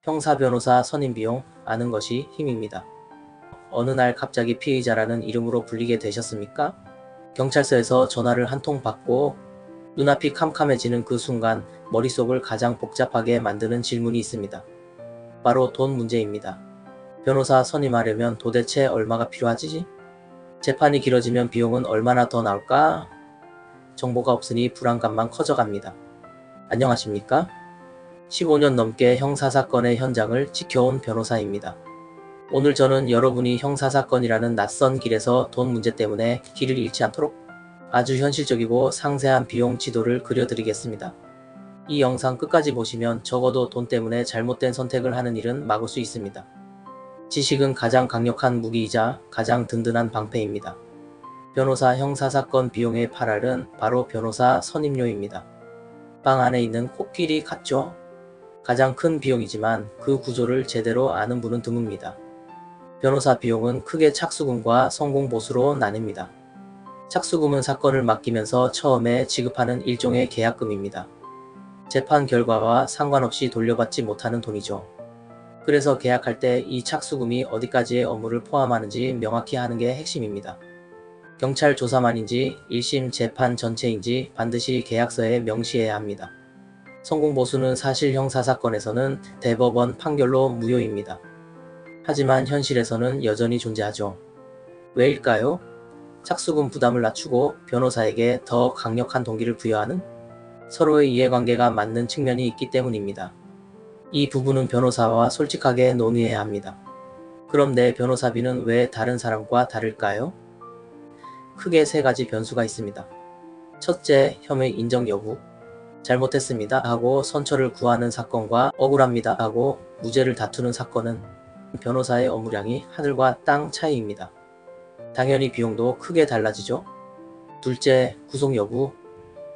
형사 변호사 선임 비용 아는 것이 힘입니다. 어느 날 갑자기 피의자라는 이름으로 불리게 되셨습니까? 경찰서에서 전화를 한 통 받고 눈앞이 캄캄해지는 그 순간 머릿속을 가장 복잡하게 만드는 질문이 있습니다. 바로 돈 문제입니다. 변호사 선임하려면 도대체 얼마가 필요하지? 재판이 길어지면 비용은 얼마나 더 나올까? 정보가 없으니 불안감만 커져갑니다. 안녕하십니까? 15년 넘게 형사사건의 현장을 지켜온 변호사입니다. 오늘 저는 여러분이 형사사건이라는 낯선 길에서 돈 문제 때문에 길을 잃지 않도록 아주 현실적이고 상세한 비용 지도를 그려드리겠습니다. 이 영상 끝까지 보시면 적어도 돈 때문에 잘못된 선택을 하는 일은 막을 수 있습니다. 지식은 가장 강력한 무기이자 가장 든든한 방패입니다. 변호사 형사사건 비용의 8알은 바로 변호사 선임료입니다. 빵 안에 있는 코끼리 같죠? 가장 큰 비용이지만 그 구조를 제대로 아는 분은 드뭅니다. 변호사 비용은 크게 착수금과 성공보수로 나뉩니다. 착수금은 사건을 맡기면서 처음에 지급하는 일종의 계약금입니다. 재판 결과와 상관없이 돌려받지 못하는 돈이죠. 그래서 계약할 때 이 착수금이 어디까지의 업무를 포함하는지 명확히 하는 게 핵심입니다. 경찰 조사만인지 1심 재판 전체인지 반드시 계약서에 명시해야 합니다. 성공보수는 사실 형사사건에서는 대법원 판결로 무효입니다. 하지만 현실에서는 여전히 존재하죠. 왜일까요? 착수금 부담을 낮추고 변호사에게 더 강력한 동기를 부여하는 서로의 이해관계가 맞는 측면이 있기 때문입니다. 이 부분은 변호사와 솔직하게 논의해야 합니다. 그럼 내 변호사비는 왜 다른 사람과 다를까요? 크게 세 가지 변수가 있습니다. 첫째, 혐의 인정 여부. 잘못했습니다 하고 선처를 구하는 사건과 억울합니다 하고 무죄를 다투는 사건은 변호사의 업무량이 하늘과 땅 차이입니다. 당연히 비용도 크게 달라지죠. 둘째, 구속 여부.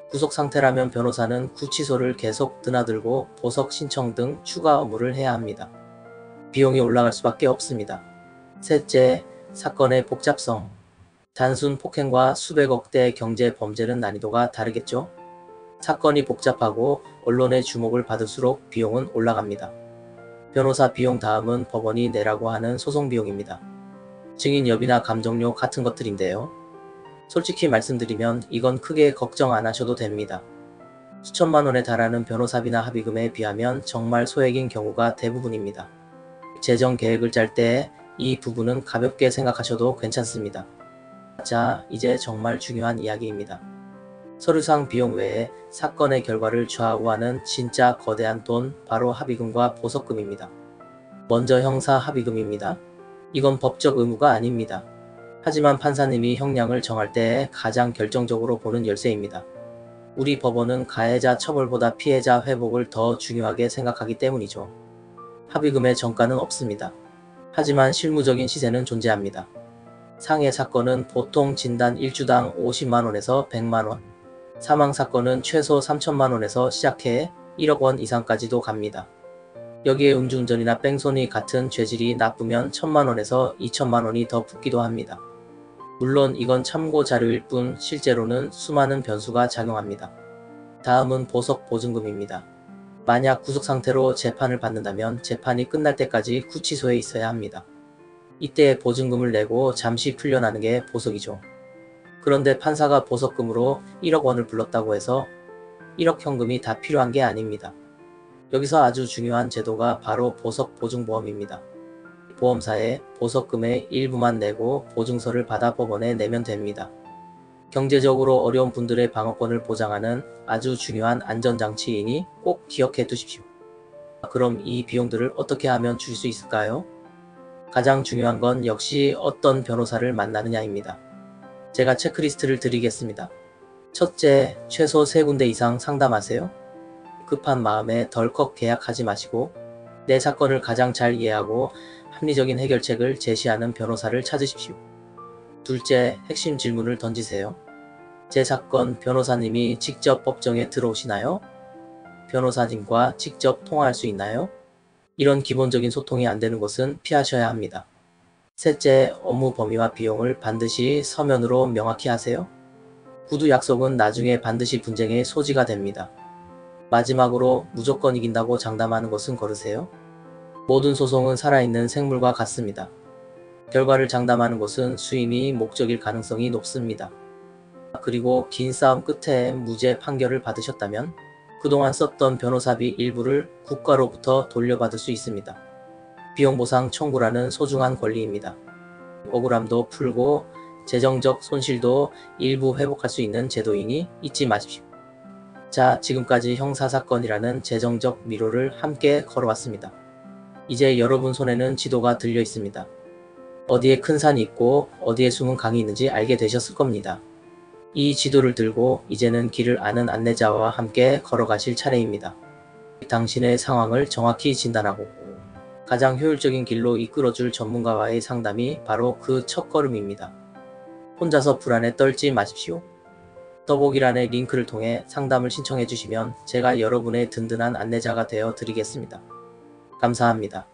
구속 상태라면 변호사는 구치소를 계속 드나들고 보석 신청 등 추가 업무를 해야 합니다. 비용이 올라갈 수밖에 없습니다. 셋째, 사건의 복잡성. 단순 폭행과 수백억대 경제 범죄는 난이도가 다르겠죠. 사건이 복잡하고 언론의 주목을 받을수록 비용은 올라갑니다. 변호사 비용 다음은 법원이 내라고 하는 소송 비용입니다. 증인협의나 감정료 같은 것들인데요. 솔직히 말씀드리면 이건 크게 걱정 안 하셔도 됩니다. 수천만 원에 달하는 변호사비나 합의금에 비하면 정말 소액인 경우가 대부분입니다. 재정 계획을 짤 때 이 부분은 가볍게 생각하셔도 괜찮습니다. 자, 이제 정말 중요한 이야기입니다. 서류상 비용 외에 사건의 결과를 좌우하는 진짜 거대한 돈, 바로 합의금과 보석금입니다. 먼저 형사 합의금입니다. 이건 법적 의무가 아닙니다. 하지만 판사님이 형량을 정할 때 가장 결정적으로 보는 열쇠입니다. 우리 법원은 가해자 처벌보다 피해자 회복을 더 중요하게 생각하기 때문이죠. 합의금의 정가는 없습니다. 하지만 실무적인 시세는 존재합니다. 상해 사건은 보통 진단 1주당 50만원에서 100만원, 사망사건은 최소 3천만원에서 시작해 1억원 이상까지도 갑니다. 여기에 음주운전이나 뺑소니 같은 죄질이 나쁘면 1000만원에서 2000만원이 더 붙기도 합니다. 물론 이건 참고 자료일 뿐 실제로는 수많은 변수가 작용합니다. 다음은 보석 보증금입니다. 만약 구속 상태로 재판을 받는다면 재판이 끝날 때까지 구치소에 있어야 합니다. 이때 보증금을 내고 잠시 풀려나는 게 보석이죠. 그런데 판사가 보석금으로 1억 원을 불렀다고 해서 1억 현금이 다 필요한 게 아닙니다. 여기서 아주 중요한 제도가 바로 보석보증보험입니다. 보험사에 보석금의 일부만 내고 보증서를 받아 법원에 내면 됩니다. 경제적으로 어려운 분들의 방어권을 보장하는 아주 중요한 안전장치이니 꼭 기억해 두십시오. 그럼 이 비용들을 어떻게 하면 줄 수 있을까요? 가장 중요한 건 역시 어떤 변호사를 만나느냐입니다. 제가 체크리스트를 드리겠습니다. 첫째, 최소 3군데 이상 상담하세요. 급한 마음에 덜컥 계약하지 마시고 내 사건을 가장 잘 이해하고 합리적인 해결책을 제시하는 변호사를 찾으십시오. 둘째, 핵심 질문을 던지세요. 제 사건 변호사님이 직접 법정에 들어오시나요? 변호사님과 직접 통화할 수 있나요? 이런 기본적인 소통이 안 되는 것은 피하셔야 합니다. 셋째, 업무 범위와 비용을 반드시 서면으로 명확히 하세요. 구두 약속은 나중에 반드시 분쟁의 소지가 됩니다. 마지막으로 무조건 이긴다고 장담하는 것은 거르세요. 모든 소송은 살아있는 생물과 같습니다. 결과를 장담하는 것은 수임이 목적일 가능성이 높습니다. 그리고 긴 싸움 끝에 무죄 판결을 받으셨다면 그동안 썼던 변호사비 일부를 국가로부터 돌려받을 수 있습니다. 비용보상 청구라는 소중한 권리입니다. 억울함도 풀고 재정적 손실도 일부 회복할 수 있는 제도이니 잊지 마십시오. 자, 지금까지 형사사건이라는 재정적 미로를 함께 걸어왔습니다. 이제 여러분 손에는 지도가 들려 있습니다. 어디에 큰 산이 있고 어디에 숨은 강이 있는지 알게 되셨을 겁니다. 이 지도를 들고 이제는 길을 아는 안내자와 함께 걸어가실 차례입니다. 당신의 상황을 정확히 진단하고 가장 효율적인 길로 이끌어줄 전문가와의 상담이 바로 그 첫걸음입니다. 혼자서 불안에 떨지 마십시오. 더보기란의 링크를 통해 상담을 신청해 주시면 제가 여러분의 든든한 안내자가 되어 드리겠습니다. 감사합니다.